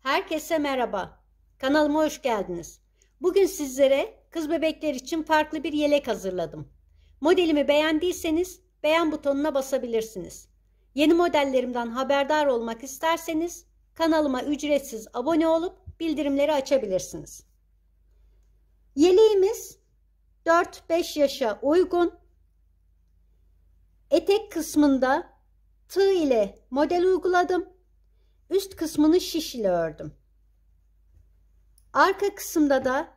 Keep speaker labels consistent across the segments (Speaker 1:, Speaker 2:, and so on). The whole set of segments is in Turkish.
Speaker 1: Herkese merhaba. Kanalıma hoş geldiniz. Bugün sizlere kız bebekler için farklı bir yelek hazırladım. Modelimi beğendiyseniz beğen butonuna basabilirsiniz. Yeni modellerimden haberdar olmak isterseniz kanalıma ücretsiz abone olup bildirimleri açabilirsiniz. Yeleğimiz 4-5 yaşa uygun. Etek kısmında tığ ile model uyguladım. Üst kısmını şiş ile ördüm. Arka kısımda da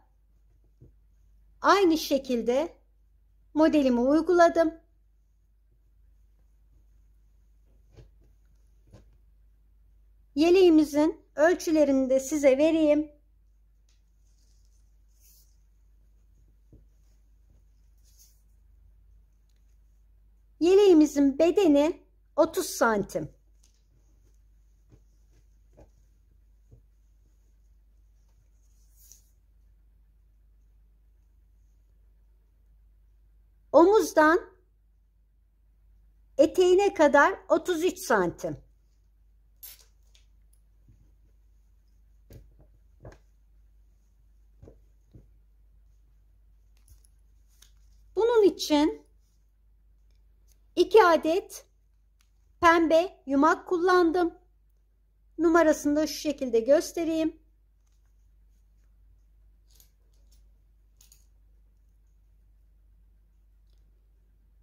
Speaker 1: aynı şekilde modelimi uyguladım. Yeleğimizin ölçülerini de size vereyim. Yeleğimizin bedeni 30 santim. Omuzdan eteğine kadar 33 santim. Bunun için 2 adet pembe yumak kullandım. Numarasını da şu şekilde göstereyim.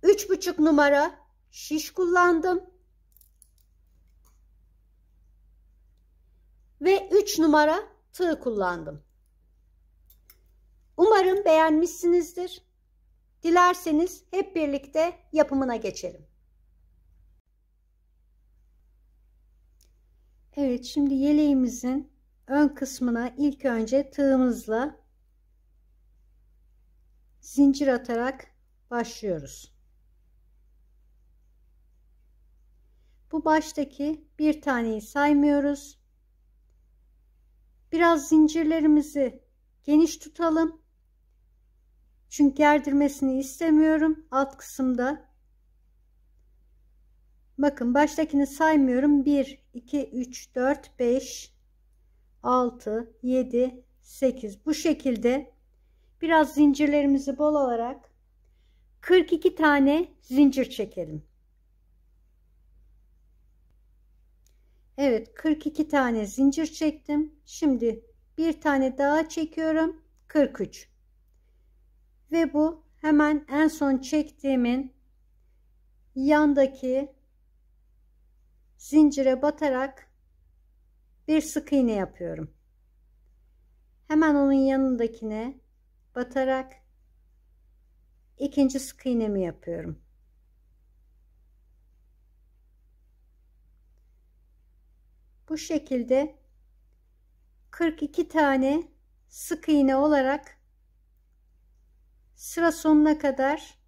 Speaker 1: 3,5 numara şiş kullandım. Ve 3 numara tığ kullandım. Umarım beğenmişsinizdir. Dilerseniz hep birlikte yapımına geçelim. Evet, şimdi yeleğimizin ön kısmına ilk önce tığımızla zincir atarak başlıyoruz. Bu baştaki bir taneyi saymıyoruz. Biraz zincirlerimizi geniş tutalım. Çünkü gerdirmesini istemiyorum alt kısımda. Bakın, baştakini saymıyorum. 1, 2, 3, 4, 5, 6, 7, 8. Bu şekilde biraz zincirlerimizi bol alarak 42 tane zincir çekelim. Evet, 42 tane zincir çektim. Şimdi bir tane daha çekiyorum. 43. Ve bu hemen en son çektiğimin yandaki zincire batarak bir sık iğne yapıyorum. Hemen onun yanındakine batarak ikinci sık iğnemi yapıyorum. Bu şekilde 42 tane sık iğne olarak sıra sonuna kadar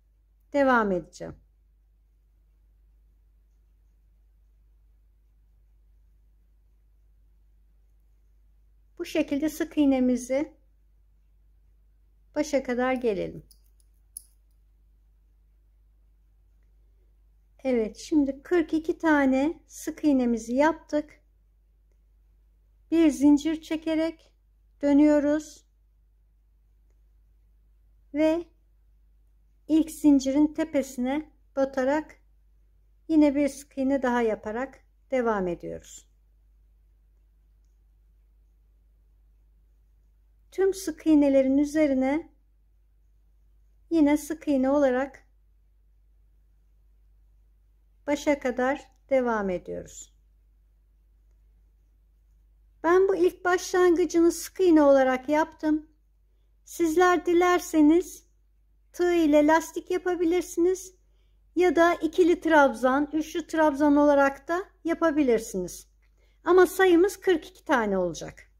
Speaker 1: devam edeceğim. Bu şekilde sık iğnemizi başa kadar gelelim. Evet, şimdi 42 tane sık iğnemizi yaptık. Bir zincir çekerek dönüyoruz ve ilk zincirin tepesine batarak yine bir sık iğne daha yaparak devam ediyoruz. Tüm sık iğnelerin üzerine yine sık iğne olarak başa kadar devam ediyoruz. Ben bu ilk başlangıcını sık iğne olarak yaptım. Sizler dilerseniz tığ ile lastik yapabilirsiniz ya da ikili trabzan, üçlü trabzan olarak da yapabilirsiniz. Ama sayımız 42 tane olacak.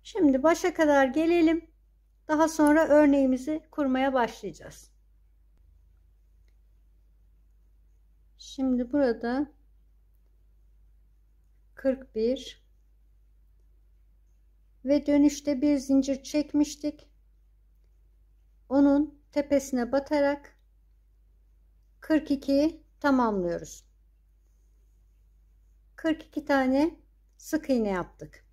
Speaker 1: Şimdi başa kadar gelelim. Daha sonra örneğimizi kurmaya başlayacağız. Şimdi burada 41 ve dönüşte bir zincir çekmiştik. Onun tepesine batarak 42'yi tamamlıyoruz. 42 tane sık iğne yaptık.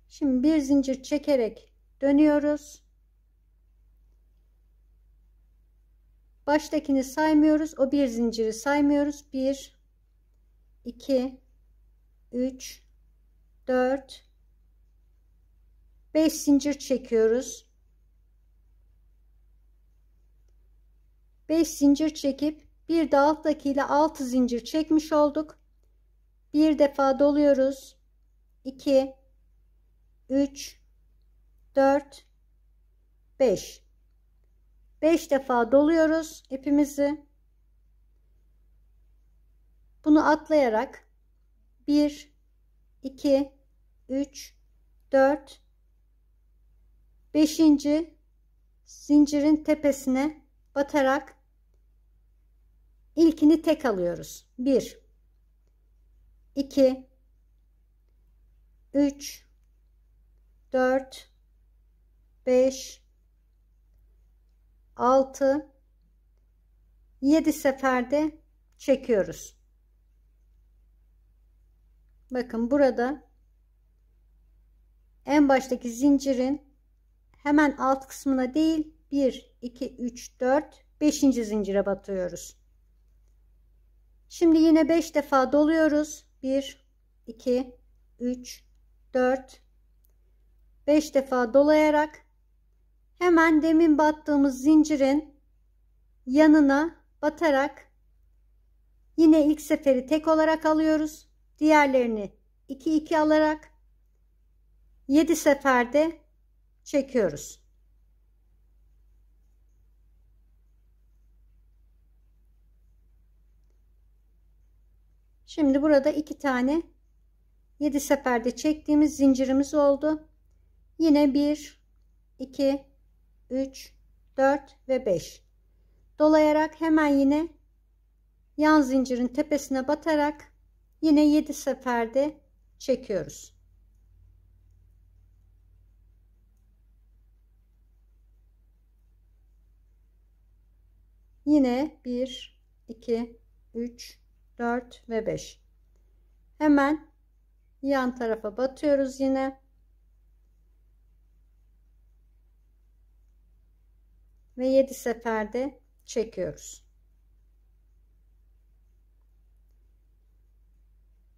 Speaker 1: Şimdi bir zincir çekerek dönüyoruz. Baştakini saymıyoruz. O bir zinciri saymıyoruz. 1, 2, 3, 4, 5 zincir çekiyoruz. 5 zincir çekip bir de alttakiyle 6 zincir çekmiş olduk. Bir defa doluyoruz. 2, 3, 4, 5. 5 defa doluyoruz ipimizi. Bunu atlayarak 1, 2, 3, 4, 5. zincirin tepesine batarak ilkini tek alıyoruz. 1, 2, 3, 4, 5, 6, 7 seferde çekiyoruz. Bakın burada en baştaki zincirin hemen alt kısmına değil, 1, 2, 3, 4, 5. zincire batıyoruz. Şimdi yine 5 defa doluyoruz. 1, 2, 3, 4, 5 defa dolayarak hemen demin battığımız zincirin yanına batarak yine ilk seferi tek olarak alıyoruz. Diğerlerini 2 2 alarak 7 seferde çekiyoruz. Şimdi burada 2 tane 7 seferde çektiğimiz zincirimiz oldu. Yine 1, 2, 3, 4 ve 5. Dolayarak hemen yine yan zincirin tepesine batarak yine 7 seferde çekiyoruz. Yine 1, 2, 3, 4 ve 5. Hemen yan tarafa batıyoruz yine. Ve 7 seferde çekiyoruz.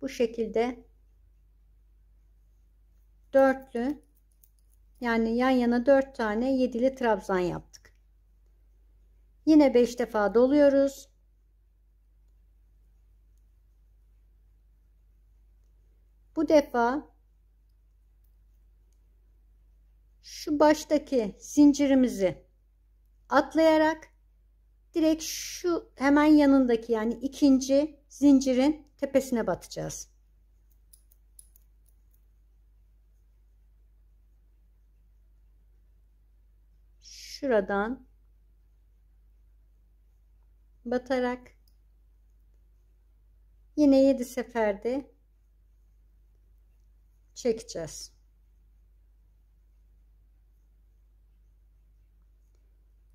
Speaker 1: Bu şekilde dörtlü, yani yan yana 4 tane 7'li trabzan yaptık. Yine 5 defa doluyoruz. Bu defa şu baştaki zincirimizi atlayarak direkt şu hemen yanındaki, yani ikinci zincirin tepesine batacağız. Şuradan batarak yine 7 seferde çekeceğiz.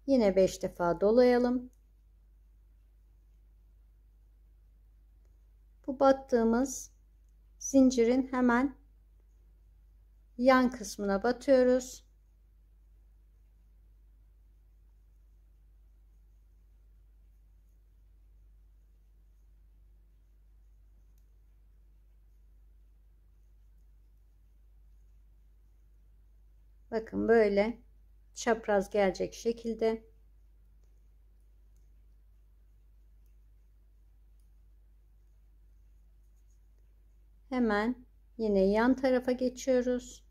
Speaker 1: Yine 5 defa dolayalım. Bu battığımız zincirin hemen yan kısmına batıyoruz. Bakın böyle çapraz gelecek şekilde hemen yine yan tarafa geçiyoruz.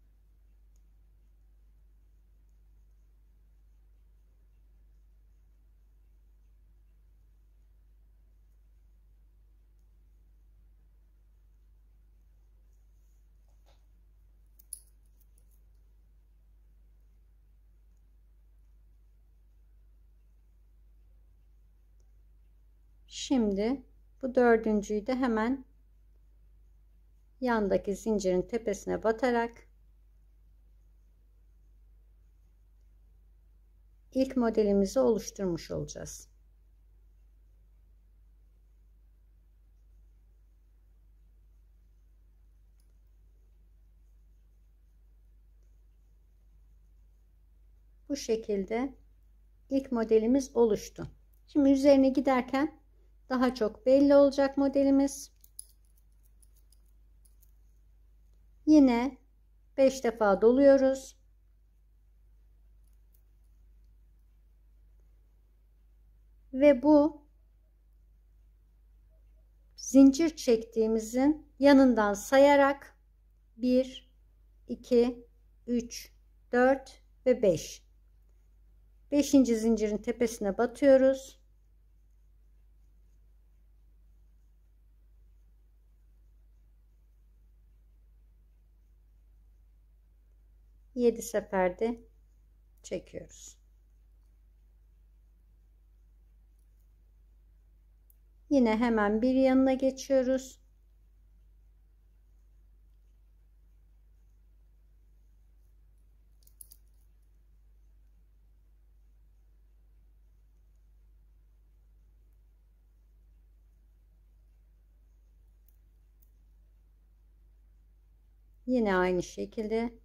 Speaker 1: Şimdi bu dördüncüyü de hemen yandaki zincirin tepesine batarak ilk modelimizi oluşturmuş olacağız. Bu şekilde ilk modelimiz oluştu. Şimdi üzerine giderken daha çok belli olacak modelimiz. Yine 5 defa doluyoruz. Ve bu zincir çektiğimizin yanından sayarak 1, 2, 3, 4 ve 5. 5. zincirin tepesine batıyoruz. Yedi seferde çekiyoruz. Yine hemen bir yanına geçiyoruz. Yine aynı şekilde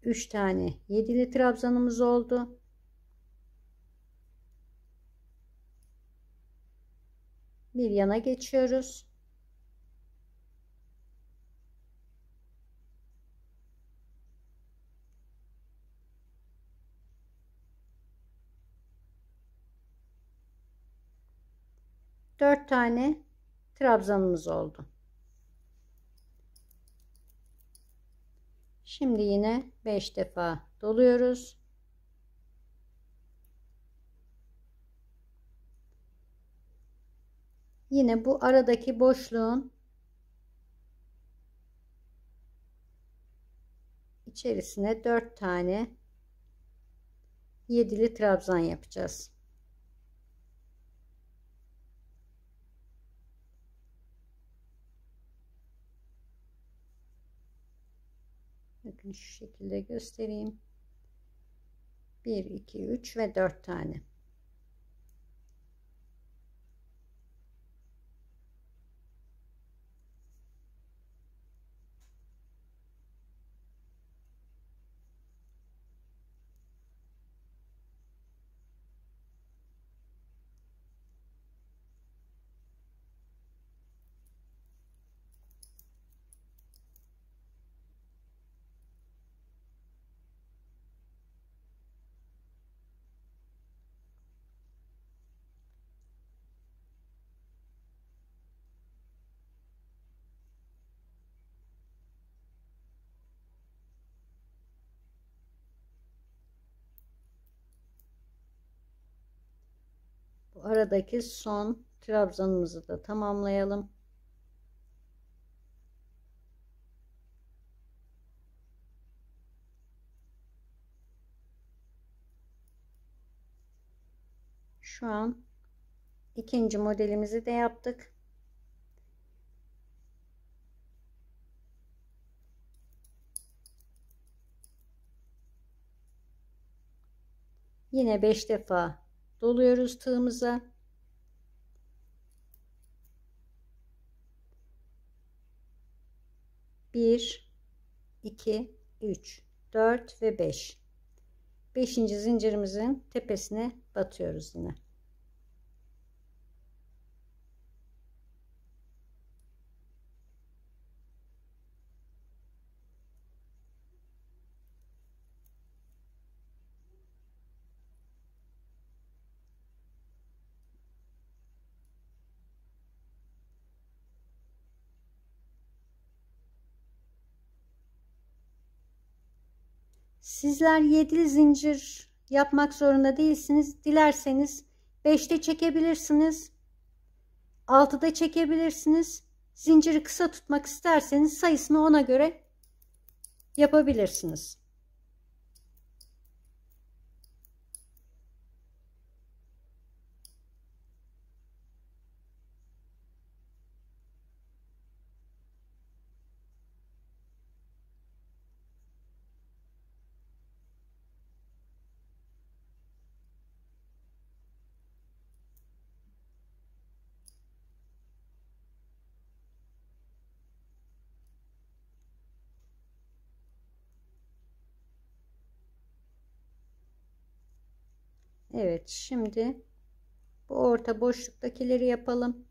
Speaker 1: üç tane yedili trabzanımız oldu. Bir yana geçiyoruz. Dört tane trabzanımız oldu. Şimdi yine 5 defa doluyoruz. Yine bu aradaki boşluğun içerisine 4 tane yedili trabzan yapacağız. Bakın şu şekilde göstereyim. 1, 2, 3 ve 4 tane. Bu aradaki son trabzanımızı da tamamlayalım. Şu an ikinci modelimizi de yaptık. Yine 5 defa doluyoruz tığımıza. Bir, iki, üç, 4 ve 5. 5. zincirimizin tepesine batıyoruz yine. Sizler 7'li zincir yapmak zorunda değilsiniz. Dilerseniz 5'te çekebilirsiniz. 6'da çekebilirsiniz. Zinciri kısa tutmak isterseniz sayısını ona göre yapabilirsiniz. Evet, şimdi bu orta boşluktakileri yapalım.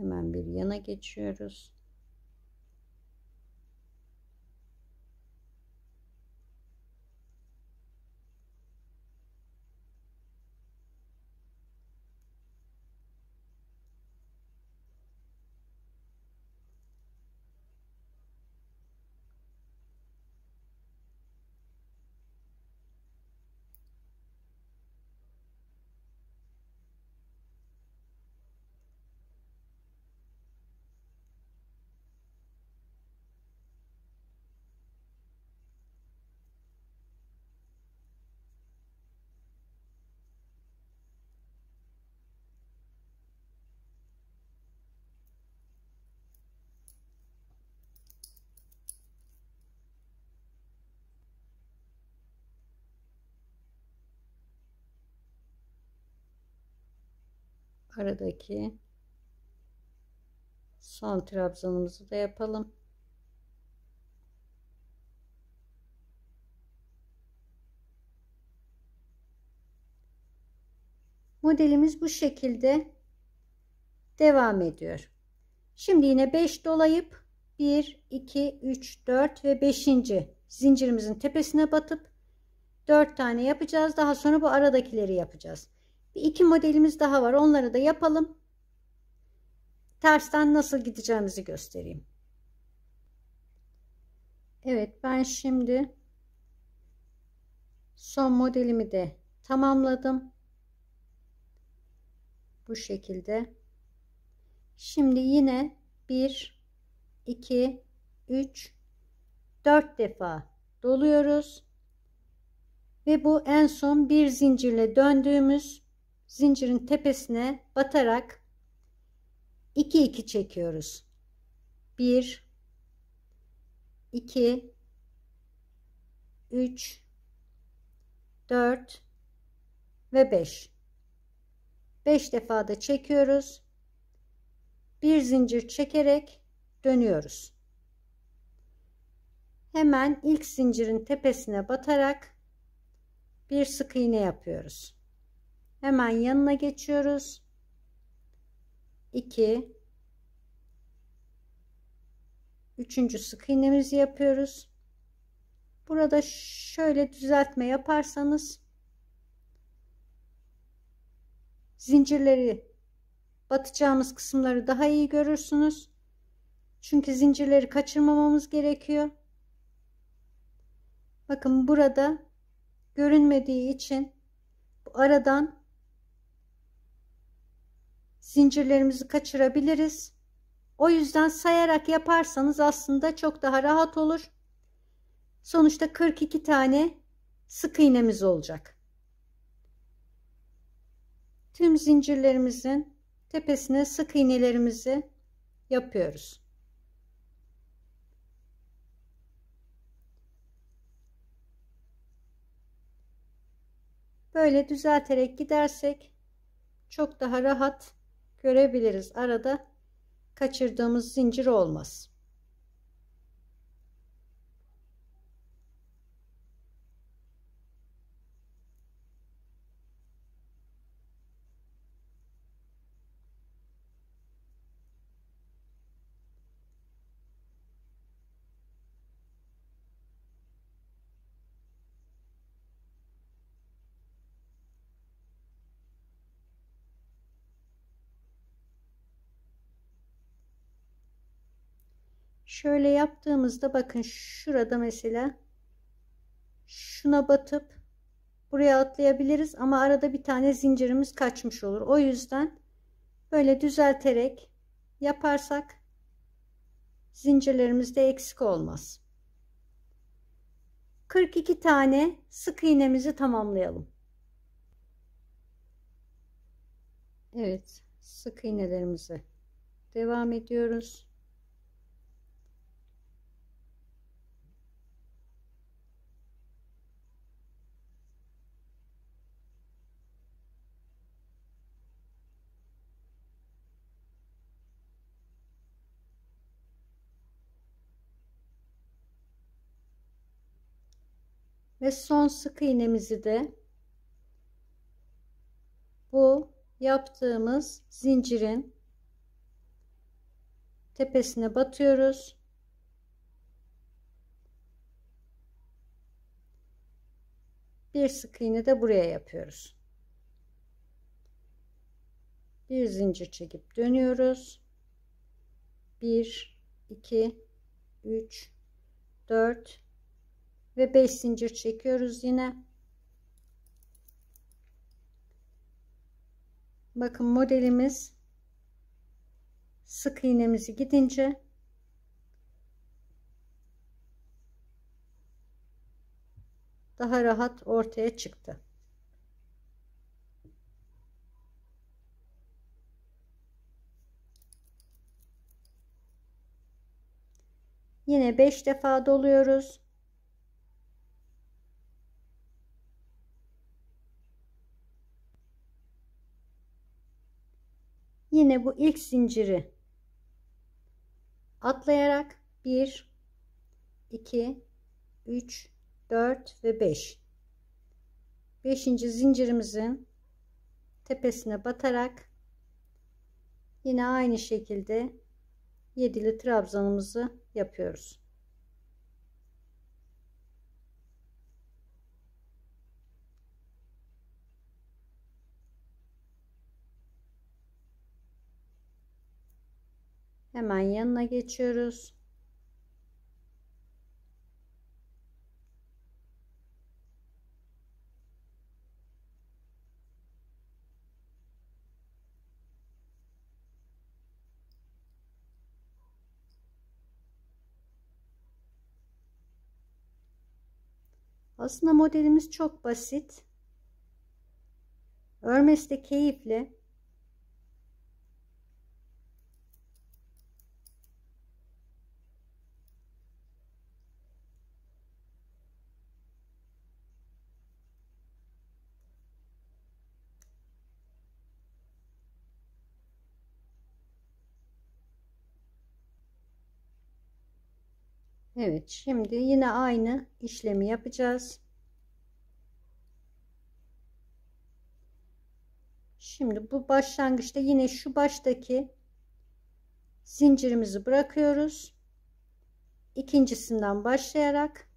Speaker 1: Hemen bir yana geçiyoruz. Aradaki son trabzanımızı da yapalım. Modelimiz bu şekilde devam ediyor. Şimdi yine 5 dolayıp 1, 2, 3, 4 ve 5. zincirimizin tepesine batıp 4 tane yapacağız. Daha sonra bu aradakileri yapacağız. Bir iki modelimiz daha var. Onları da yapalım. Tersten nasıl gideceğimizi göstereyim. Evet, ben şimdi son modelimi de tamamladım. Bu şekilde. Şimdi yine 1, 2, 3, 4 defa doluyoruz. Ve bu en son bir zincirle döndüğümüz zincirin tepesine batarak 2 2 çekiyoruz. 1, 2, 3, 4 ve 5. 5 defa da çekiyoruz. Bir zincir çekerek dönüyoruz. Hemen ilk zincirin tepesine batarak bir sık iğne yapıyoruz. Hemen yanına geçiyoruz. 2, üçüncü sık iğnemizi yapıyoruz. Burada şöyle düzeltme yaparsanız zincirleri, batacağımız kısımları daha iyi görürsünüz. Çünkü zincirleri kaçırmamamız gerekiyor. Bakın burada görünmediği için bu aradan zincirlerimizi kaçırabiliriz. O yüzden sayarak yaparsanız aslında çok daha rahat olur. Sonuçta 42 tane sık iğnemiz olacak. Tüm zincirlerimizin tepesine sık iğnelerimizi yapıyoruz. Böyle düzelterek gidersek çok daha rahat görebiliriz. Arada kaçırdığımız zincir olmaz. Şöyle yaptığımızda bakın şurada mesela şuna batıp buraya atlayabiliriz ama arada bir tane zincirimiz kaçmış olur. O yüzden böyle düzelterek yaparsak zincirlerimizde eksik olmaz. 42 tane sık iğnemizi tamamlayalım. Evet, sık iğnelerimize devam ediyoruz. Ve son sık iğnemizi de bu yaptığımız zincirin tepesine batıyoruz. Bir sık iğne de buraya yapıyoruz. Bir zincir çekip dönüyoruz. 1 2 3 4 ve 5 zincir çekiyoruz yine. Bakın modelimiz sık iğnemizi gidince daha rahat ortaya çıktı. Yine 5 defa doluyoruz. Yine bu ilk zinciri atlayarak 1 2 3 4 ve 5. 5. zincirimizin tepesine batarak yine aynı şekilde 7'li trabzanımızı yapıyoruz. Hemen yanına geçiyoruz. Aslında modelimiz çok basit. Örmesi de keyifli. Evet, şimdi yine aynı işlemi yapacağız. Şimdi bu başlangıçta yine şu baştaki zincirimizi bırakıyoruz. İkincisinden başlayarak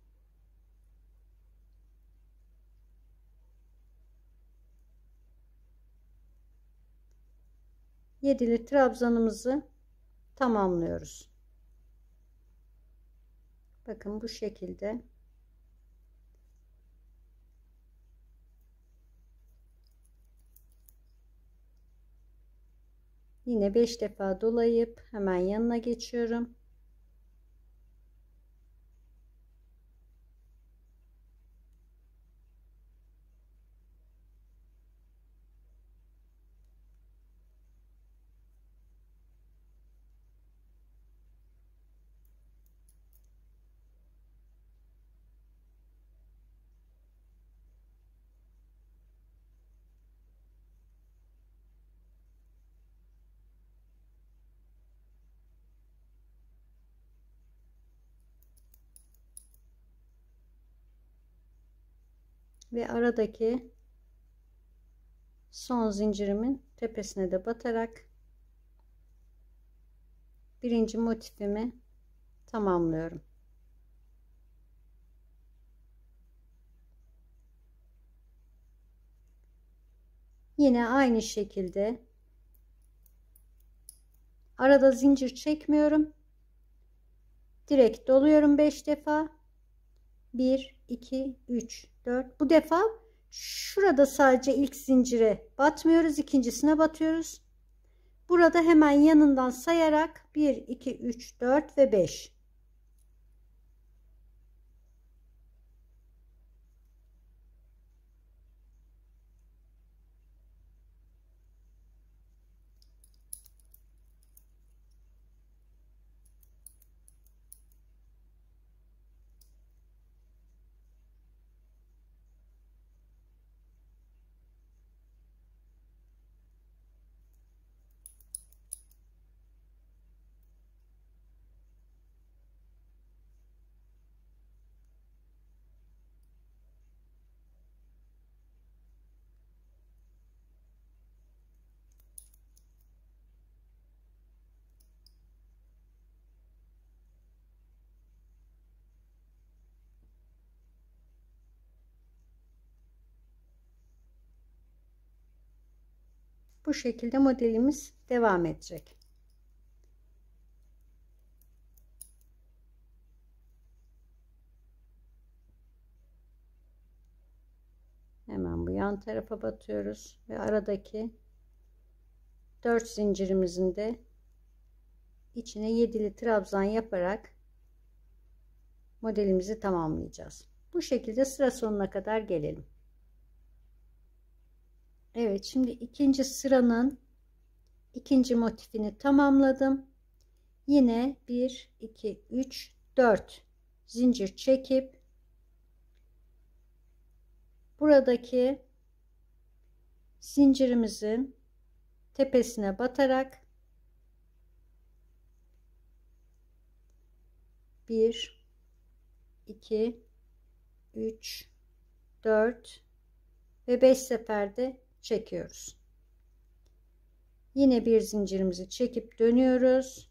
Speaker 1: yedili trabzanımızı tamamlıyoruz. Bakın bu şekilde. Yine 5 defa dolayıp hemen yanına geçiyorum. Ve aradaki son zincirimin tepesine de batarak birinci motifimi tamamlıyorum. Yine aynı şekilde arada zincir çekmiyorum. Direkt doluyorum 5 defa. 1 2 3 4. Bu defa şurada sadece ilk zincire batmıyoruz, ikincisine batıyoruz. Burada hemen yanından sayarak 1 2 3 4 ve 5. Bu şekilde modelimiz devam edecek. Hemen bu yan tarafa batıyoruz ve aradaki 4 zincirimizin de içine 7'li trabzan yaparak modelimizi tamamlayacağız. Bu şekilde sıra sonuna kadar gelelim. Evet, şimdi ikinci sıranın ikinci motifini tamamladım. Yine 1 2 3 4 zincir çekip buradaki zincirimizin tepesine batarak 1 2 3 4 ve 5 seferde çekiyoruz. Yine bir zincirimizi çekip dönüyoruz.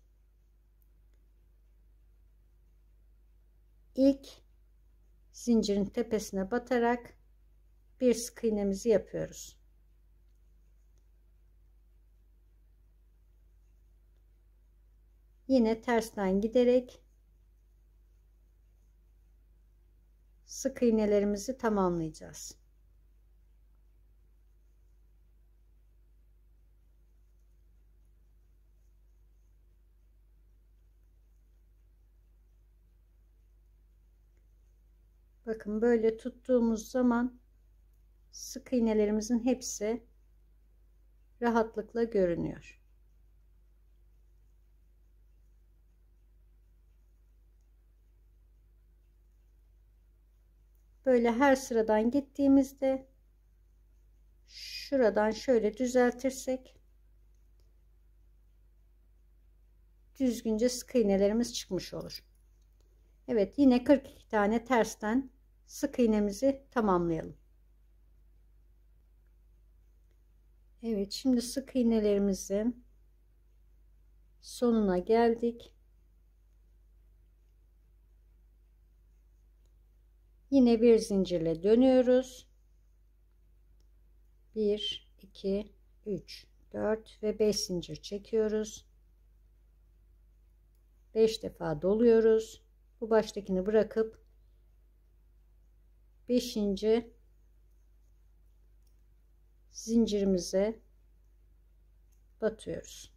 Speaker 1: İlk zincirin tepesine batarak bir sık iğnemizi yapıyoruz. Yine tersten giderek sık iğnelerimizi tamamlayacağız. Bakın böyle tuttuğumuz zaman sık iğnelerimizin hepsi rahatlıkla görünüyor. Böyle her sıradan gittiğimizde şuradan şöyle düzeltirsek düzgünce sık iğnelerimiz çıkmış olur. Evet, yine 42 tane tersten sık iğnemizi tamamlayalım. Evet, şimdi sık iğnelerimizin sonuna geldik. Yine bir zincirle dönüyoruz. 1 2 3 4 ve 5 zincir çekiyoruz. 5 defa doluyoruz. Bu baştakini bırakıp 5. zincirimize batıyoruz.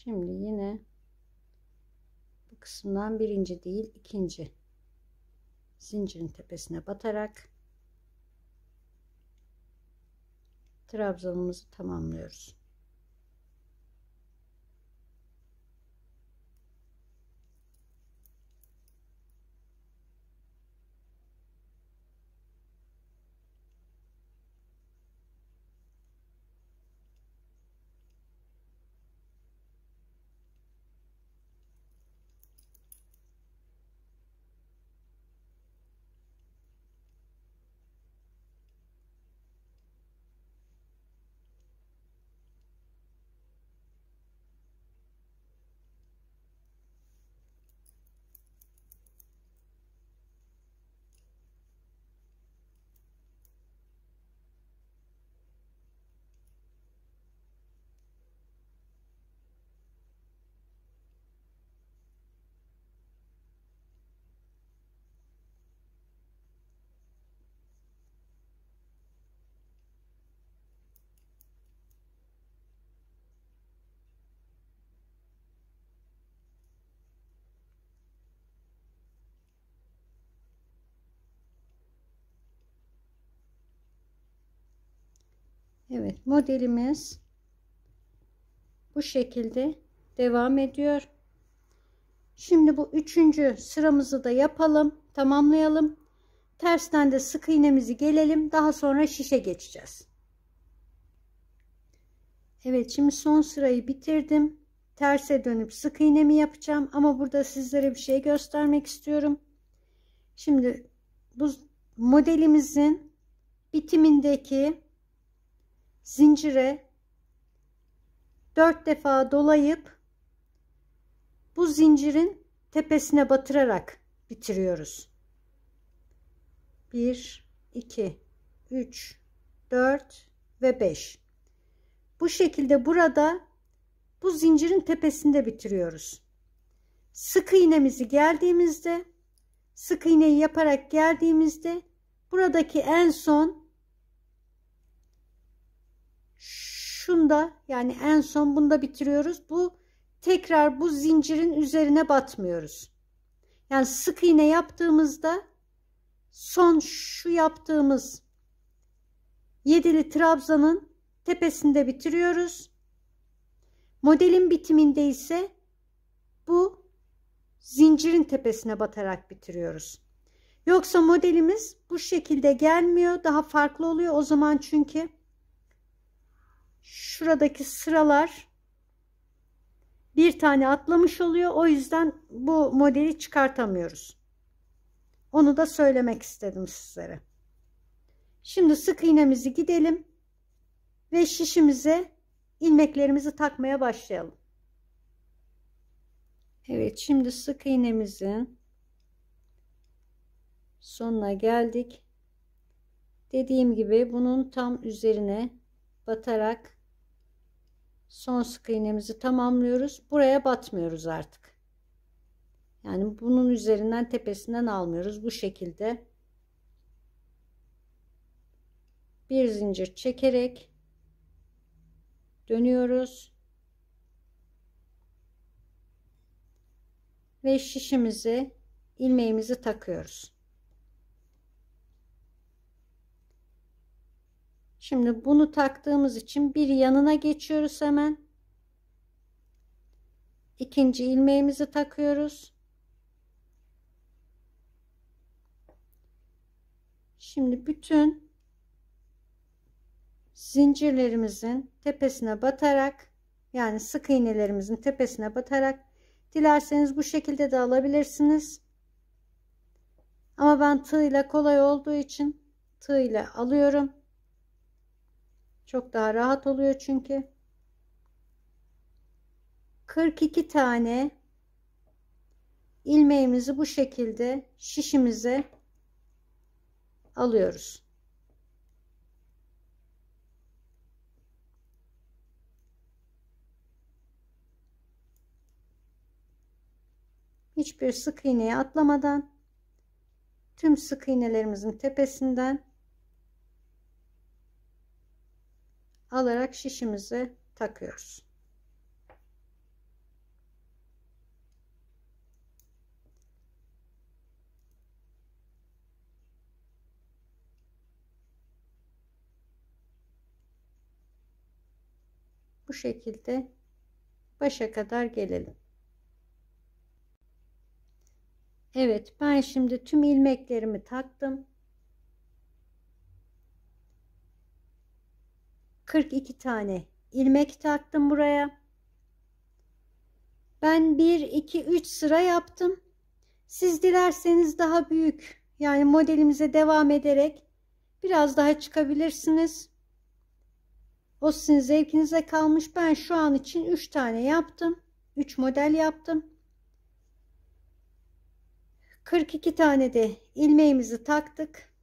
Speaker 1: Şimdi yine bu kısımdan birinci değil ikinci zincirin tepesine batarak trabzanımızı tamamlıyoruz. Evet, modelimiz bu şekilde devam ediyor. Şimdi bu üçüncü sıramızı da yapalım, tamamlayalım. Tersten de sık iğnemizi gelelim. Daha sonra şişe geçeceğiz. Evet, şimdi son sırayı bitirdim. Terse dönüp sık iğnemi yapacağım ama burada sizlere bir şey göstermek istiyorum. Şimdi bu modelimizin bitimindeki zincire 4 defa dolayıp bu zincirin tepesine batırarak bitiriyoruz. 1 2 3 4 ve 5. Bu şekilde burada bu zincirin tepesinde bitiriyoruz. Sık iğnemizi geldiğimizde, sık iğneyi yaparak geldiğimizde buradaki en son şunda, yani en son bunda bitiriyoruz. Bu tekrar bu zincirin üzerine batmıyoruz. Yani sık iğne yaptığımızda son şu yaptığımız yedili trabzanın tepesinde bitiriyoruz. Modelin bitiminde ise bu zincirin tepesine batarak bitiriyoruz. Yoksa modelimiz bu şekilde gelmiyor, daha farklı oluyor. O zaman çünkü şuradaki sıralar bir tane atlamış oluyor. O yüzden bu modeli çıkartamıyoruz. Onu da söylemek istedim sizlere. Şimdi sık iğnemizi gidelim ve şişimize ilmeklerimizi takmaya başlayalım. Evet, şimdi sık iğnemizin sonuna geldik. Dediğim gibi bunun tam üzerine batarak son sık iğnemizi tamamlıyoruz. Buraya batmıyoruz artık. Yani bunun üzerinden, tepesinden almıyoruz. Bu şekilde bir zincir çekerek dönüyoruz ve şişimizi, ilmeğimizi takıyoruz. Şimdi bunu taktığımız için bir yanına geçiyoruz hemen. İkinci ilmeğimizi takıyoruz. Şimdi bütün zincirlerimizin tepesine batarak, yani sık iğnelerimizin tepesine batarak, dilerseniz bu şekilde de alabilirsiniz. Ama ben tığ ile kolay olduğu için tığ ile alıyorum. Çok daha rahat oluyor çünkü. 42 tane ilmeğimizi bu şekilde şişimize alıyoruz. Hiçbir sık iğneye atlamadan tüm sık iğnelerimizin tepesinden alarak şişimizi takıyoruz. Bu şekilde başa kadar gelelim. Evet, ben şimdi tüm ilmeklerimi taktım. 42 tane ilmek taktım buraya. Ben 1 2 3 sıra yaptım. Siz dilerseniz daha büyük, yani modelimize devam ederek biraz daha çıkabilirsiniz. O sizin zevkinize kalmış. Ben şu an için 3 tane yaptım. 3 model yaptım. 42 tane de ilmeğimizi taktık.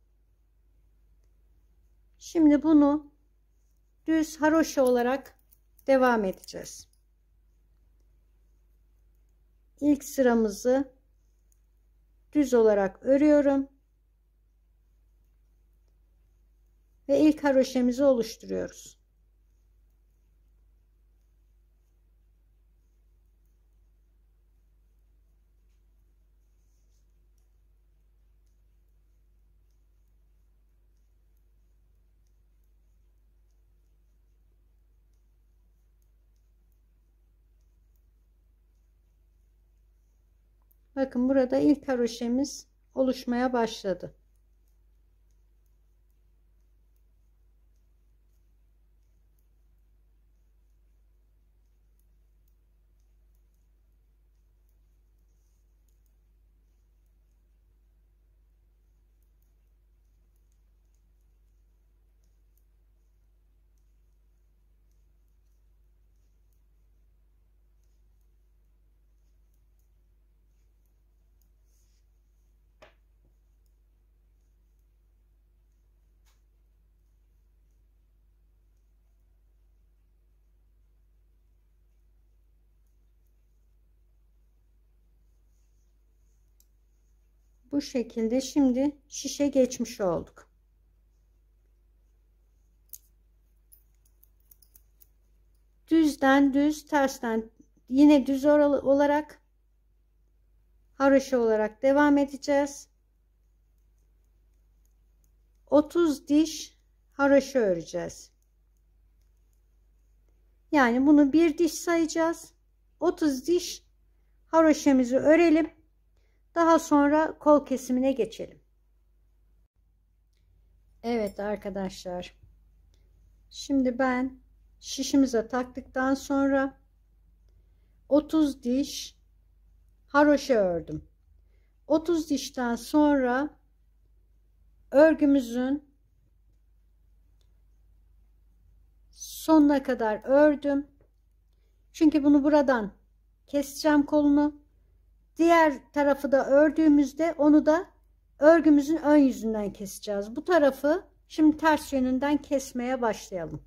Speaker 1: Şimdi bunu düz haroşa olarak devam edeceğiz. İlk sıramızı düz olarak örüyorum ve ilk haroşemizi oluşturuyoruz. Bakın burada ilk haroşemiz oluşmaya başladı. Bu şekilde şimdi şişe geçmiş olduk. Düzden düz, tersten yine düz olarak haroşa olarak devam edeceğiz. 30 diş haroşa öreceğiz. Yani bunu bir diş sayacağız. 30 diş haroşamızı örelim. Daha sonra kol kesimine geçelim. Evet arkadaşlar. Şimdi ben şişimize taktıktan sonra 30 diş haroşa ördüm. 30 dişten sonra örgümüzün sonuna kadar ördüm. Çünkü bunu buradan keseceğim kolunu. Diğer tarafı da ördüğümüzde onu da örgümüzün ön yüzünden keseceğiz. Bu tarafı şimdi ters yönünden kesmeye başlayalım.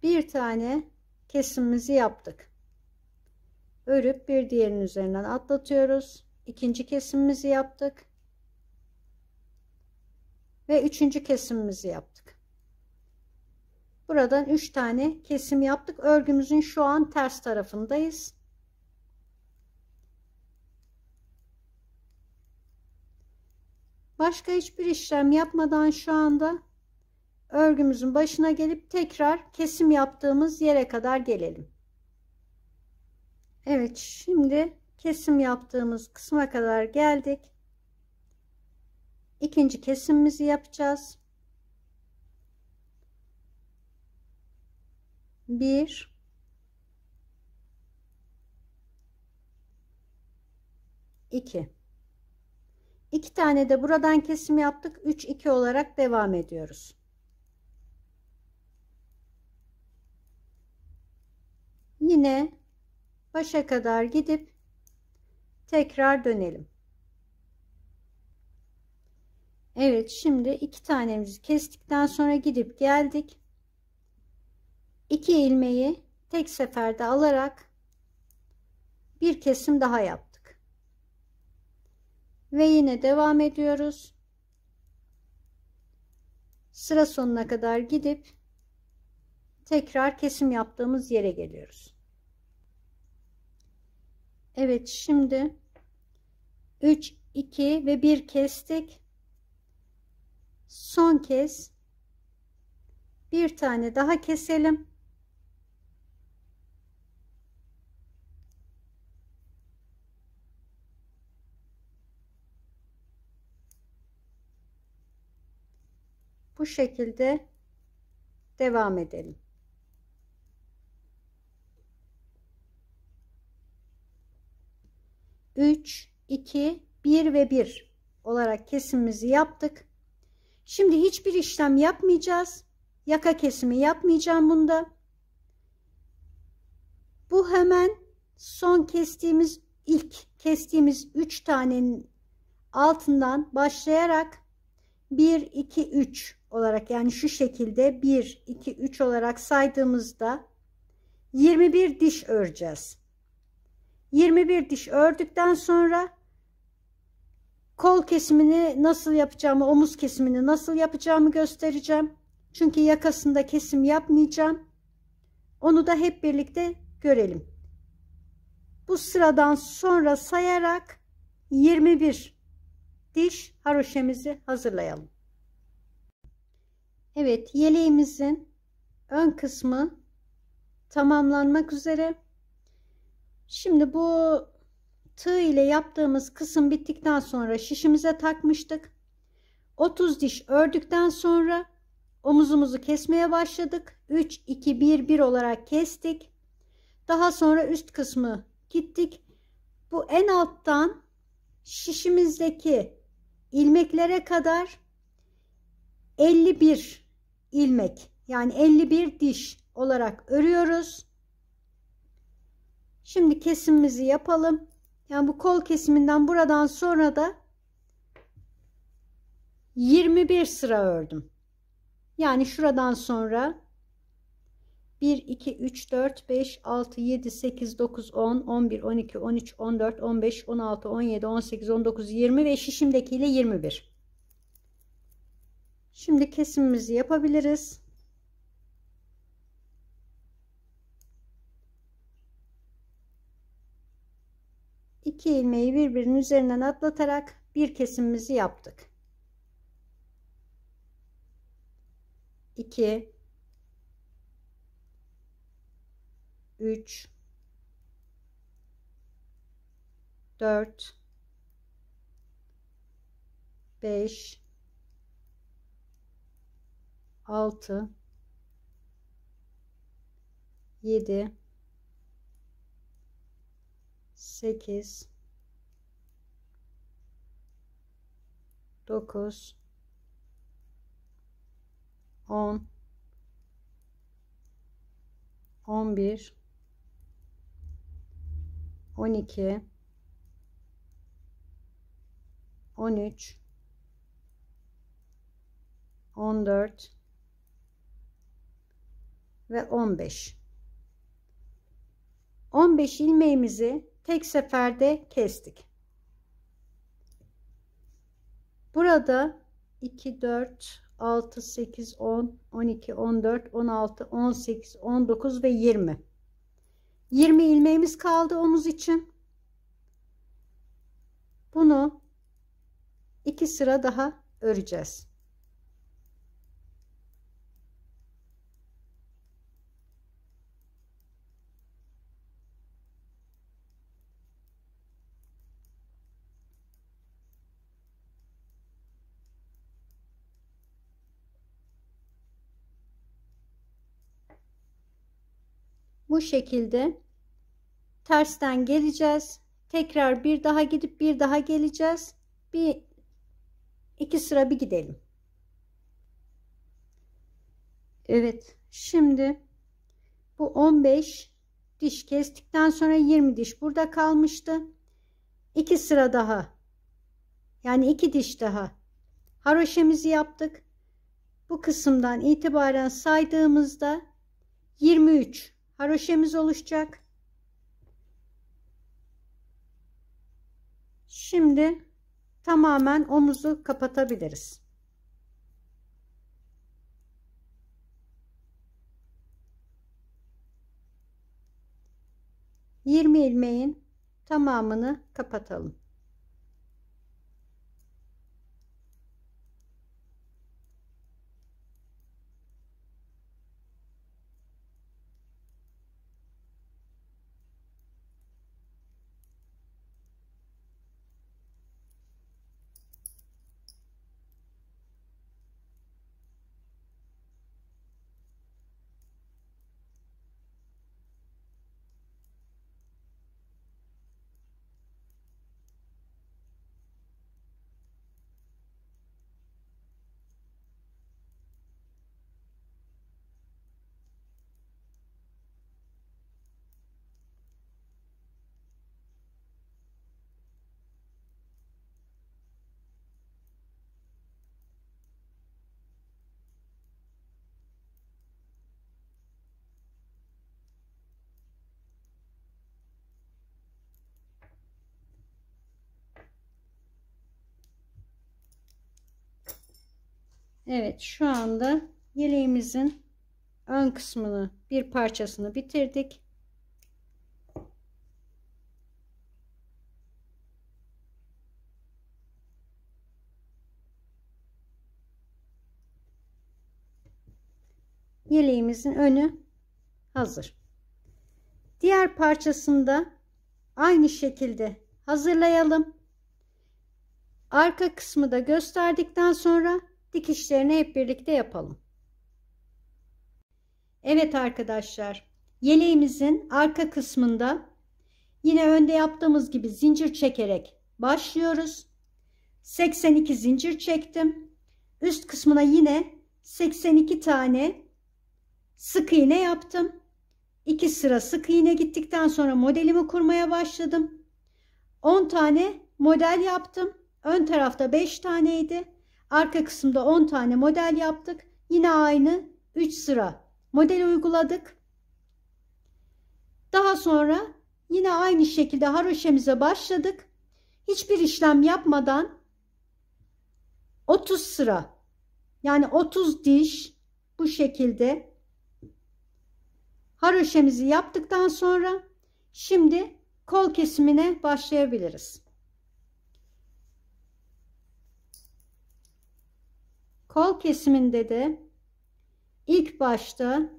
Speaker 1: Bir tane kesimimizi yaptık. Örüp bir diğerinin üzerinden atlatıyoruz. İkinci kesimimizi yaptık. Ve üçüncü kesimimizi yaptık. Buradan 3 tane kesim yaptık. Örgümüzün şu an ters tarafındayız. Başka hiçbir işlem yapmadan şu anda örgümüzün başına gelip tekrar kesim yaptığımız yere kadar gelelim. Evet, şimdi kesim yaptığımız kısma kadar geldik. İkinci kesimimizi yapacağız. 1 2 2 tane de buradan kesim yaptık. 3 2 olarak devam ediyoruz. Yine başa kadar gidip tekrar dönelim. Evet, şimdi 2 tanemizi kestikten sonra gidip geldik. 2 ilmeği tek seferde alarak bir kesim daha yaptık. Ve yine devam ediyoruz. Sıra sonuna kadar gidip tekrar kesim yaptığımız yere geliyoruz. Evet, şimdi 3 2 ve 1 kestik. Son kez bir tane daha keselim. Bu şekilde devam edelim. Üç, 2, 1 ve 1 olarak kesimimizi yaptık. Şimdi hiçbir işlem yapmayacağız. Yaka kesimi yapmayacağım bunda. Bu hemen son kestiğimiz, ilk kestiğimiz 3 tanenin altından başlayarak 1 2 3 olarak, yani şu şekilde 1 2 3 olarak saydığımızda 21 diş öreceğiz. 21 diş ördükten sonra kol kesimini nasıl yapacağımı, omuz kesimini nasıl yapacağımı göstereceğim. Çünkü yakasında kesim yapmayacağım. Onu da hep birlikte görelim. Bu sıradan sonra sayarak 21 diş haroşemizi hazırlayalım. Evet, yeleğimizin ön kısmı tamamlanmak üzere. Şimdi bu tığ ile yaptığımız kısım bittikten sonra şişimize takmıştık. 30 diş ördükten sonra omuzumuzu kesmeye başladık. 3, 2, 1, 1 olarak kestik. Daha sonra üst kısmı gittik. Bu en alttan şişimizdeki ilmeklere kadar 51 ilmek, yani 51 diş olarak örüyoruz. Şimdi kesimimizi yapalım. Yani bu kol kesiminden buradan sonra da 21 sıra ördüm. Yani şuradan sonra 1, 2, 3, 4, 5, 6, 7, 8, 9, 10, 11, 12, 13, 14, 15, 16, 17, 18, 19, 20 ve şişimdekiyle 21. Şimdi kesimimizi yapabiliriz. İki ilmeği birbirinin üzerinden atlatarak bir kesimimizi yaptık. 2, 3, 4, 5, 6, 7, 8, 9, 10, 11, 12, 13, 14 ve 15. 15 ilmeğimizi tek seferde kestik. Burada 2, 4, 6, 8, 10, 12, 14, 16, 18, 19 ve 20. 20 ilmeğimiz kaldı omuz için. Bunu 2 sıra daha öreceğiz. Bu şekilde tersten geleceğiz. Tekrar bir daha gidip bir daha geleceğiz. Bir iki sıra bir gidelim. Evet, şimdi bu 15 diş kestikten sonra 20 diş burada kalmıştı. 2 sıra daha, yani 2 diş daha haroşemizi yaptık. Bu kısımdan itibaren saydığımızda 23 haroşemiz oluşacak. Şimdi tamamen omuzu kapatabiliriz. Yirmi ilmeğin tamamını kapatalım. Evet, şu anda yeleğimizin ön kısmını, bir parçasını bitirdik. yeleğimizin önü hazır. Diğer parçasını da aynı şekilde hazırlayalım. Arka kısmı da gösterdikten sonra dikişlerini hep birlikte yapalım. Evet arkadaşlar, yeleğimizin arka kısmında yine önde yaptığımız gibi zincir çekerek başlıyoruz. 82 zincir çektim. Üst kısmına yine 82 tane sık iğne yaptım. 2 sıra sık iğne gittikten sonra modelimi kurmaya başladım. 10 tane model yaptım. Ön tarafta 5 taneydi. Arka kısımda 10 tane model yaptık. Yine aynı 3 sıra model uyguladık. Daha sonra yine aynı şekilde haroşemize başladık. Hiçbir işlem yapmadan 30 sıra, yani 30 diş bu şekilde haroşemizi yaptıktan sonra şimdi kol kesimine başlayabiliriz. Kol kesiminde de ilk başta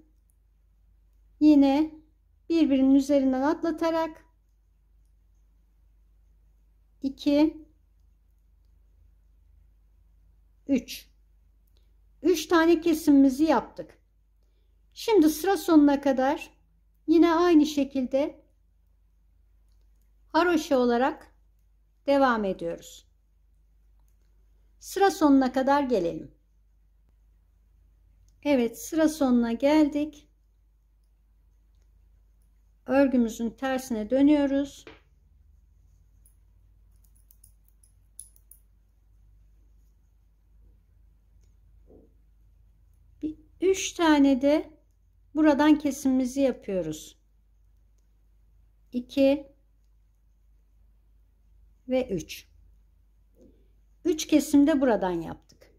Speaker 1: yine birbirinin üzerinden atlatarak 2 3 tane kesimimizi yaptık. Şimdi sıra sonuna kadar yine aynı şekilde haroşa olarak devam ediyoruz. Sıra sonuna kadar gelelim. Evet, sıra sonuna geldik. Örgümüzün tersine dönüyoruz. 3 tane de buradan kesimimizi yapıyoruz. 2 ve 3. 3 kesim de buradan yaptık.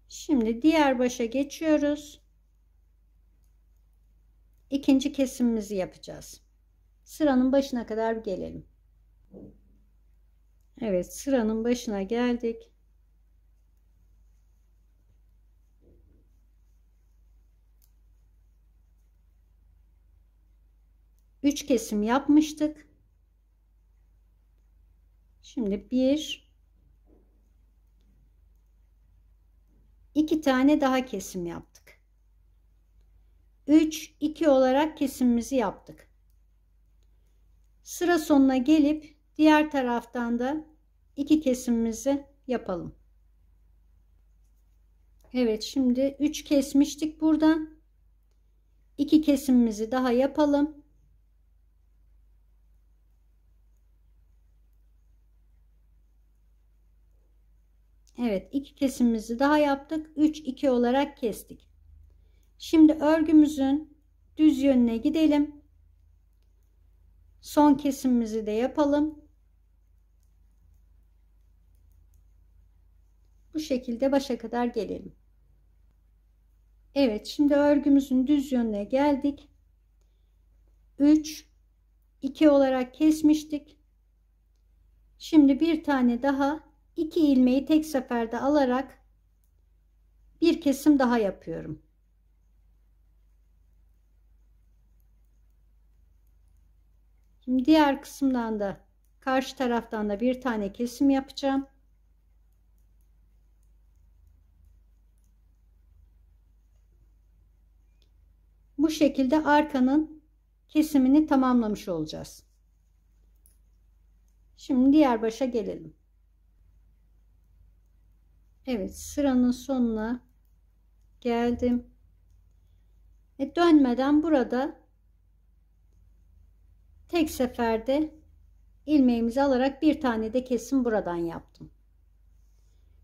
Speaker 1: Şimdi diğer başa geçiyoruz. İkinci kesimimizi yapacağız. Sıranın başına kadar gelelim. Evet, sıranın başına geldik. Üç kesim yapmıştık. Şimdi 2 tane daha kesim yaptık. 3 2 olarak kesimimizi yaptık. Sıra sonuna gelip diğer taraftan da 2 kesimimizi yapalım. Evet, şimdi 3 kesmiştik buradan. 2 kesimimizi daha yapalım. Evet, 2 kesimimizi daha yaptık. 3 2 olarak kestik. Şimdi örgümüzün düz yönüne gidelim. Son kesimimizi de yapalım. Bu şekilde başa kadar gelelim. Evet, şimdi örgümüzün düz yönüne geldik. 3 2 olarak kesmiştik. Şimdi bir tane daha 2 ilmeği tek seferde alarak bir kesim daha yapıyorum. Şimdi diğer kısımdan da karşı taraftan da bir tane kesim yapacağım. Bu şekilde arkanın kesimini tamamlamış olacağız. Şimdi diğer başa gelelim. Evet, sıranın sonuna geldim. Dönmeden burada tek seferde ilmeğimizi alarak bir tane de kesim buradan yaptım.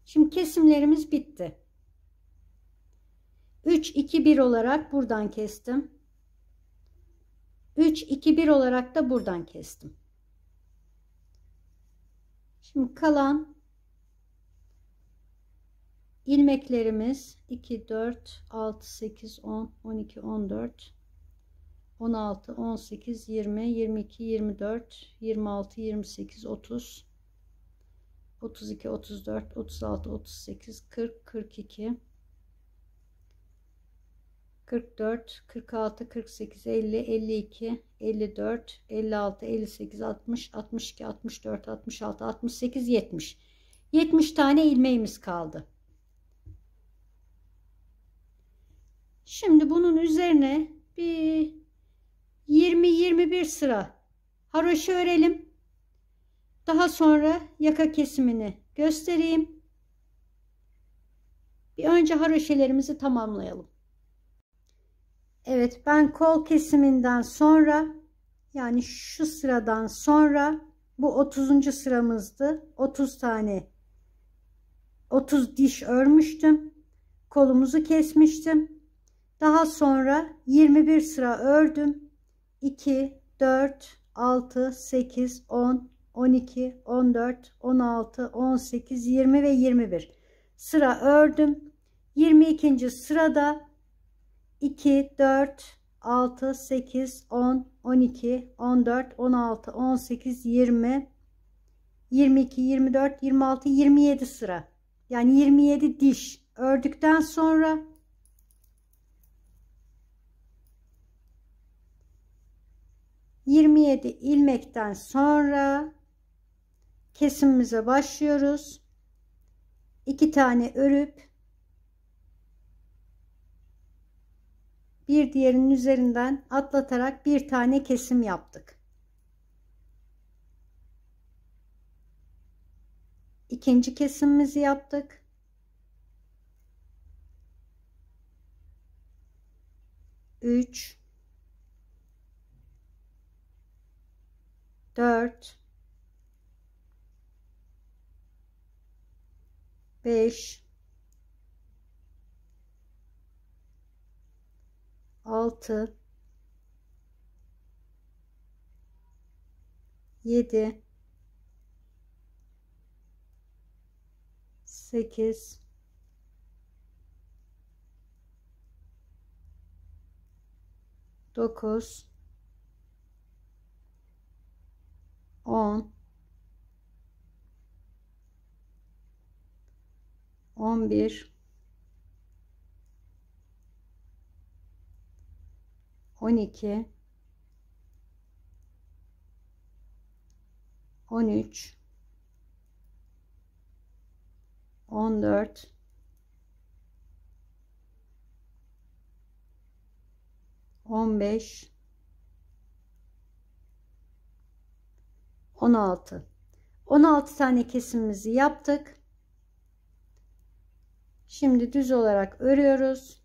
Speaker 1: Şimdi kesimlerimiz bitti. 3 2 1 olarak buradan kestim. 3 2 1 olarak da buradan kestim. Şimdi kalan ilmeklerimiz 2 4 6 8 10 12 14 16 18 20 22 24 26 28 30 32, 34, 36, 38, 40, 42, 44, 46, 48, 50, 52, 54, 56, 58, 60, 62, 64, 66, 68, 70. 70 tane ilmeğimiz kaldı. Şimdi bunun üzerine bir 20-21 sıra haroşa örelim. Daha sonra yaka kesimini göstereyim. Bir önce haroşelerimizi tamamlayalım. Evet, ben kol kesiminden sonra, yani şu sıradan sonra, bu 30. sıramızdı. 30 tane 30 diş örmüştüm. Kolumuzu kesmiştim. Daha sonra 21 sıra ördüm. 2, 4, 6, 8, 10, 12, 14, 16, 18, 20 ve 21 sıra ördüm. 22. sırada 2, 4, 6, 8, 10, 12, 14, 16, 18, 20, 22, 24, 26, 27 sıra. Yani 27 diş ördükten sonra ilmekten sonra kesimimize başlıyoruz. 2 tane örüp bir diğerinin üzerinden atlatarak bir tane kesim yaptık. İkinci kesimimizi yaptık. 3, 4, 5, 6, 7, 8, 9, 10, 11, 12, 13, 14, 15, 16. 16 tane kesimimizi yaptık. Şimdi düz olarak örüyoruz.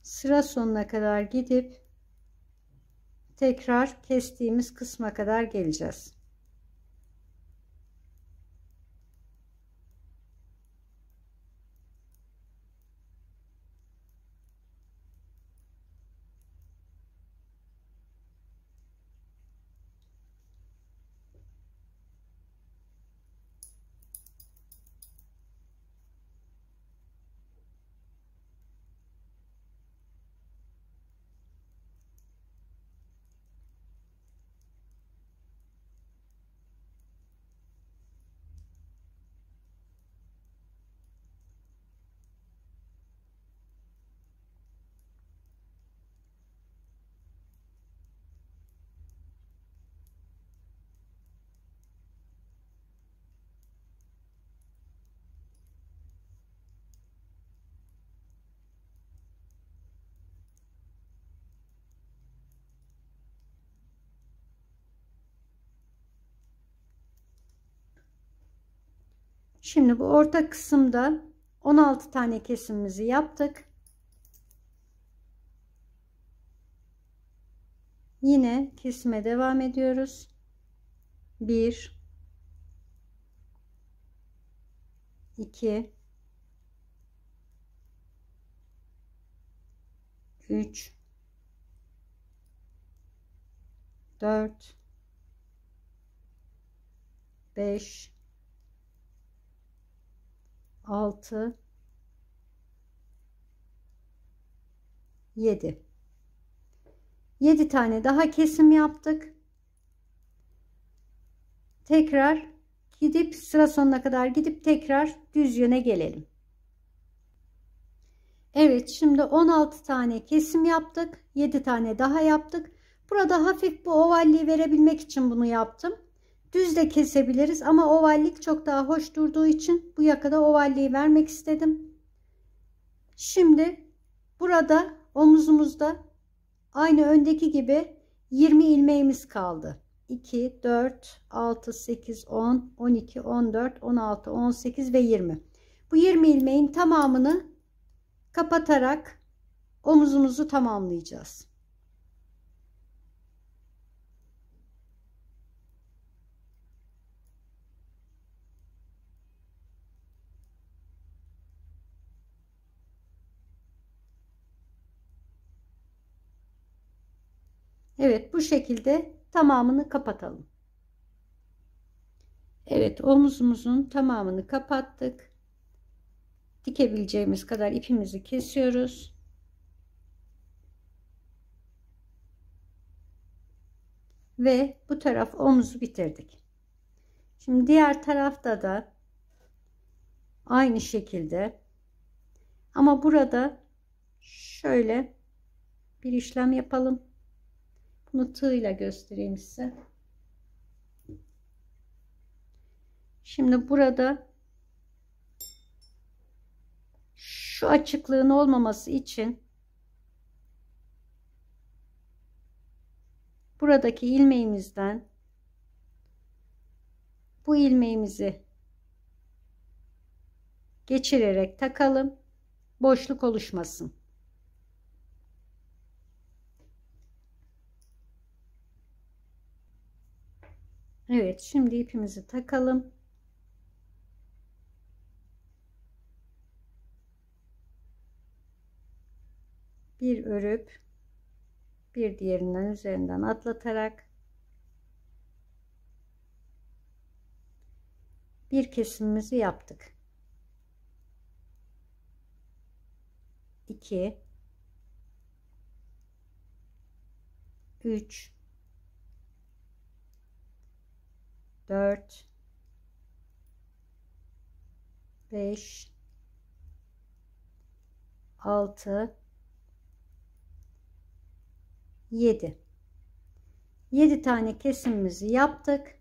Speaker 1: Sıra sonuna kadar gidip tekrar kestiğimiz kısma kadar geleceğiz. Şimdi bu orta kısımda 16 tane kesimimizi yaptık. Yine kesime devam ediyoruz. 1, 2, 3, 4, 5, 6, 7. 7 tane daha kesim yaptık. Tekrar gidip sıra sonuna kadar gidip tekrar düz yöne gelelim. Evet, şimdi 16 tane kesim yaptık. 7 tane daha yaptık. Burada hafif bu ovalliği verebilmek için bunu yaptım. Düz de kesebiliriz ama ovallik çok daha hoş durduğu için bu yakada ovalliği vermek istedim. Şimdi burada omuzumuzda aynı öndeki gibi 20 ilmeğimiz kaldı. 2, 4, 6, 8, 10, 12, 14, 16, 18 ve 20. Bu 20 ilmeğin tamamını kapatarak omuzumuzu tamamlayacağız. Evet, bu şekilde tamamını kapatalım. Evet, omuzumuzun tamamını kapattık. Dikebileceğimiz kadar ipimizi kesiyoruz. Ve bu taraf omuzu bitirdik. Şimdi diğer tarafta da aynı şekilde, ama burada şöyle bir işlem yapalım. Bunu tığ göstereyim size. Şimdi burada şu açıklığın olmaması için buradaki ilmeğimizden bu ilmeğimizi geçirerek takalım. Boşluk oluşmasın. Evet, şimdi ipimizi takalım. Bir örüp bir diğerinden üzerinden atlatarak bir kesimimizi yaptık. 2, 3, 4, 5, 6, 7. 7 tane kesimimizi yaptık.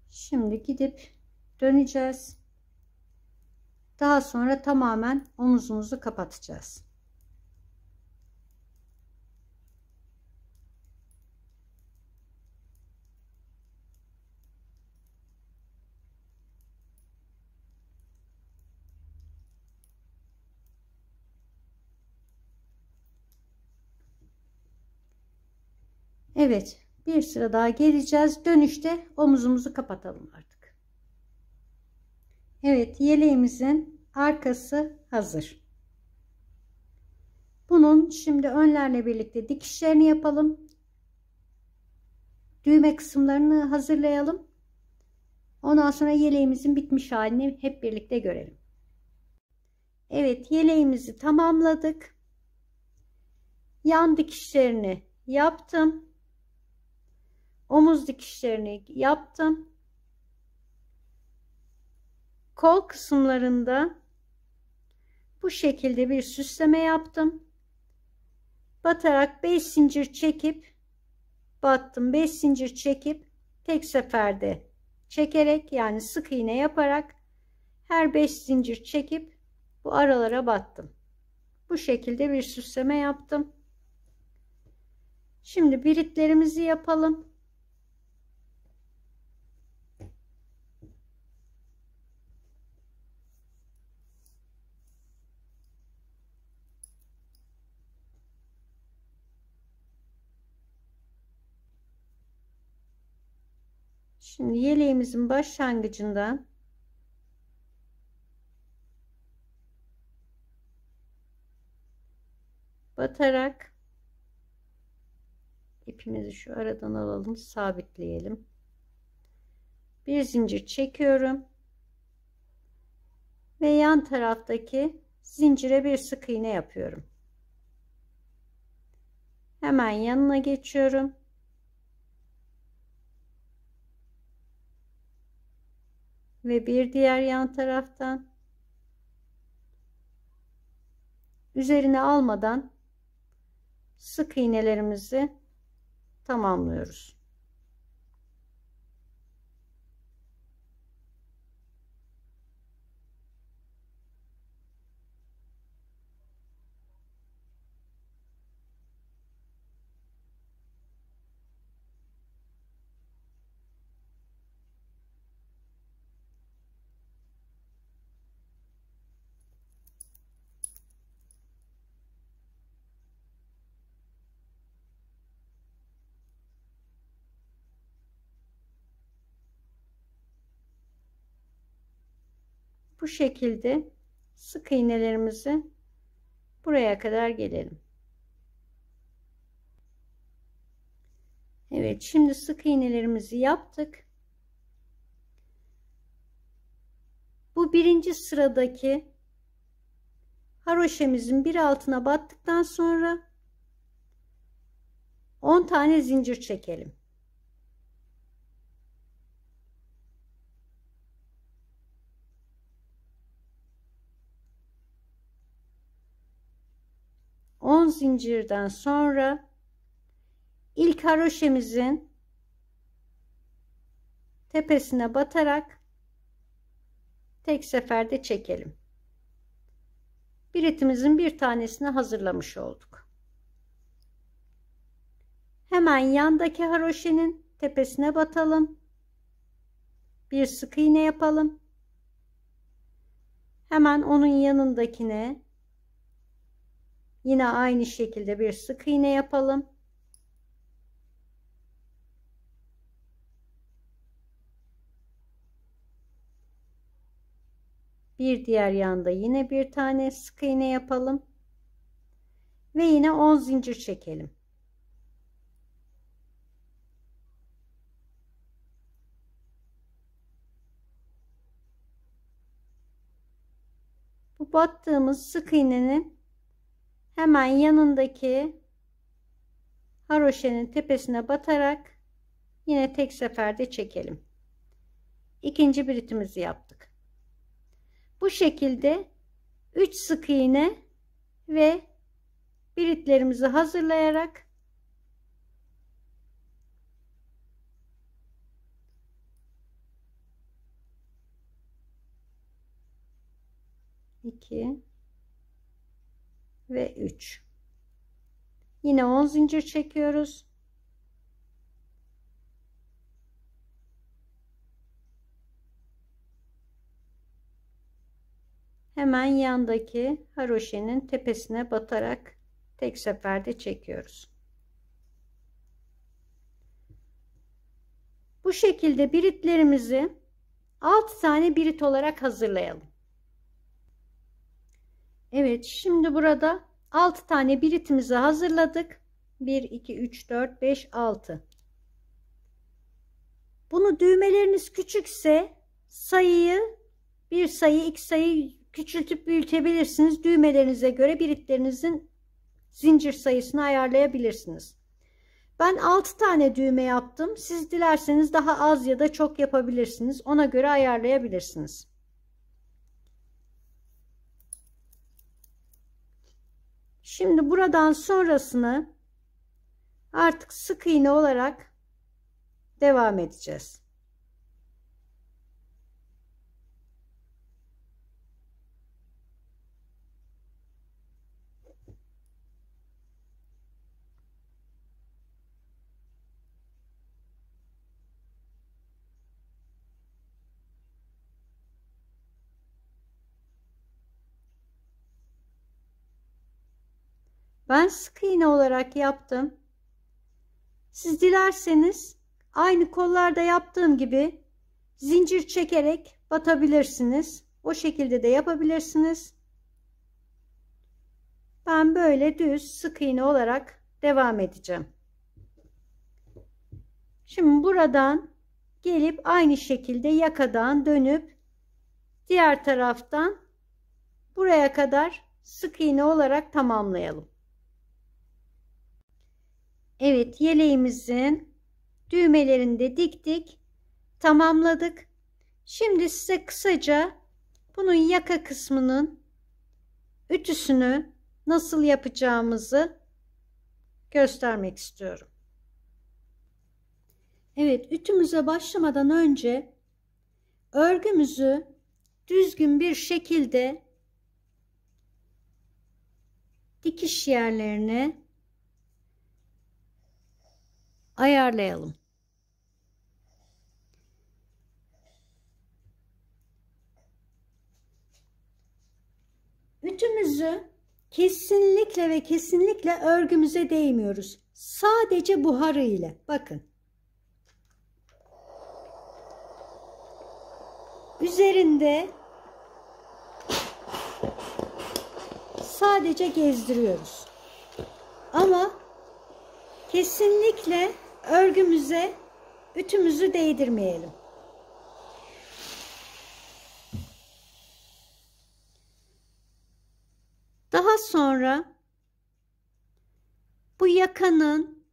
Speaker 1: Şimdi gidip döneceğiz. Daha sonra tamamen omuzumuzu kapatacağız. Evet, bir sıra daha geleceğiz. Dönüşte omuzumuzu kapatalım artık. Evet, yeleğimizin arkası hazır. Bunun şimdi önlerle birlikte dikişlerini yapalım. Düğme kısımlarını hazırlayalım. Ondan sonra yeleğimizin bitmiş halini hep birlikte görelim. Evet, yeleğimizi tamamladık. Yan dikişlerini yaptım. Omuz dikişlerini yaptım. Kol kısımlarında bu şekilde bir süsleme yaptım. Batarak 5 zincir çekip battım. 5 zincir çekip tek seferde çekerek, yani sık iğne yaparak her 5 zincir çekip bu aralara battım. Bu şekilde bir süsleme yaptım. Şimdi biritlerimizi yapalım. Şimdi yeleğimizin başlangıcından batarak ipimizi şu aradan alalım, sabitleyelim. bir zincir çekiyorum ve yan taraftaki zincire bir sık iğne yapıyorum. Hemen yanına geçiyorum. Ve bir diğer yan taraftan üzerine almadan sık iğnelerimizi tamamlıyoruz. Bu şekilde sık iğnelerimizi buraya kadar gelelim. Evet, şimdi sık iğnelerimizi yaptık. Bu birinci sıradaki haroşemizin bir altına battıktan sonra 10 tane zincir çekelim. On zincirden sonra ilk haroşemizin tepesine batarak tek seferde çekelim. Biritimizin bir tanesini hazırlamış olduk. Hemen yandaki haroşenin tepesine batalım. Bir sık iğne yapalım. Hemen onun yanındakine yine aynı şekilde bir sık iğne yapalım. Bir diğer yanda yine bir tane sık iğne yapalım. Ve yine 10 zincir çekelim. Bu battığımız sık iğnenin hemen yanındaki haroşenin tepesine batarak yine tek seferde çekelim. İkinci biritimizi yaptık. Bu şekilde 3 sık iğne ve biritlerimizi hazırlayarak iki ve 3. Yine 10 zincir çekiyoruz. Hemen yandaki haroşenin tepesine batarak tek seferde çekiyoruz. Bu şekilde biritlerimizi 6 tane birit olarak hazırlayalım. Evet, şimdi burada 6 tane biritimizi hazırladık. 1 2 3 4 5 6. Bunu düğmeleriniz küçükse bir sayı iki sayı küçültüp büyütebilirsiniz. Düğmelerinize göre biritlerinizin zincir sayısını ayarlayabilirsiniz. Ben 6 tane düğme yaptım. Siz dilerseniz daha az ya da çok yapabilirsiniz. Ona göre ayarlayabilirsiniz. Şimdi buradan sonrasını artık sık iğne olarak devam edeceğiz. Ben sık iğne olarak yaptım. Siz dilerseniz aynı kollarda yaptığım gibi zincir çekerek batabilirsiniz. O şekilde de yapabilirsiniz. Ben böyle düz sık iğne olarak devam edeceğim. Şimdi buradan gelip aynı şekilde yakadan dönüp diğer taraftan buraya kadar sık iğne olarak tamamlayalım. Evet, yeleğimizin düğmelerini de diktik, tamamladık. Şimdi size kısaca bunun yaka kısmının ütüsünü nasıl yapacağımızı göstermek istiyorum. Evet, ütümüze başlamadan önce örgümüzü düzgün bir şekilde dikiş yerlerine ayarlayalım. Ütümüzü kesinlikle ve kesinlikle örgümüze değmiyoruz. Sadece buharı ile. Bakın. Üzerinde sadece gezdiriyoruz. Ama kesinlikle örgümüze ütümüzü değdirmeyelim. Daha sonra bu yakanın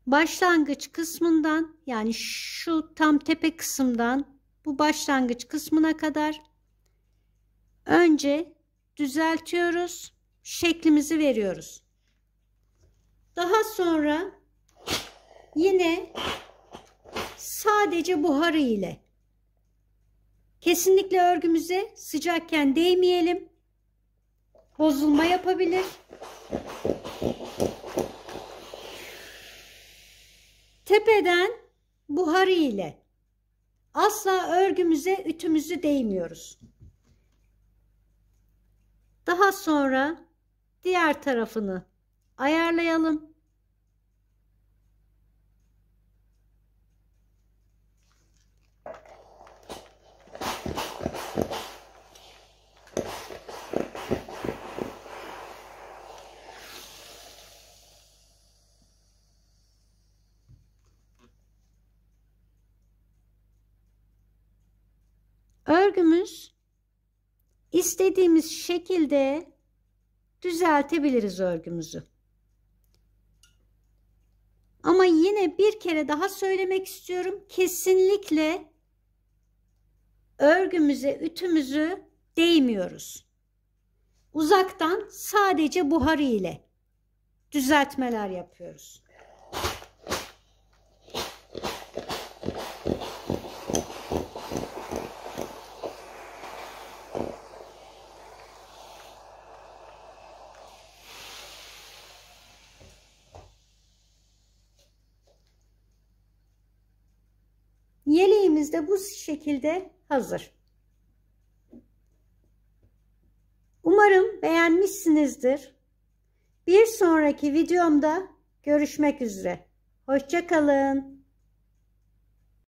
Speaker 1: başlangıç kısmından, yani şu tam tepe kısımdan bu başlangıç kısmına kadar önce düzeltiyoruz, şeklimizi veriyoruz. Daha sonra yine sadece buharı ile, kesinlikle örgümüze sıcakken değmeyelim, bozulma yapabilir. Tepeden buharı ile asla örgümüze, ütümüzü değmiyoruz. Daha sonra diğer tarafını ayarlayalım. Örgümüz istediğimiz şekilde düzeltebiliriz örgümüzü. Ama yine bir kere daha söylemek istiyorum. Kesinlikle örgümüze, ütümüzü değmiyoruz. Uzaktan sadece buharı ile düzeltmeler yapıyoruz. Yeleğimiz de bu şekilde hazır. Umarım beğenmişsinizdir. Bir sonraki videomda görüşmek üzere. Hoşça kalın.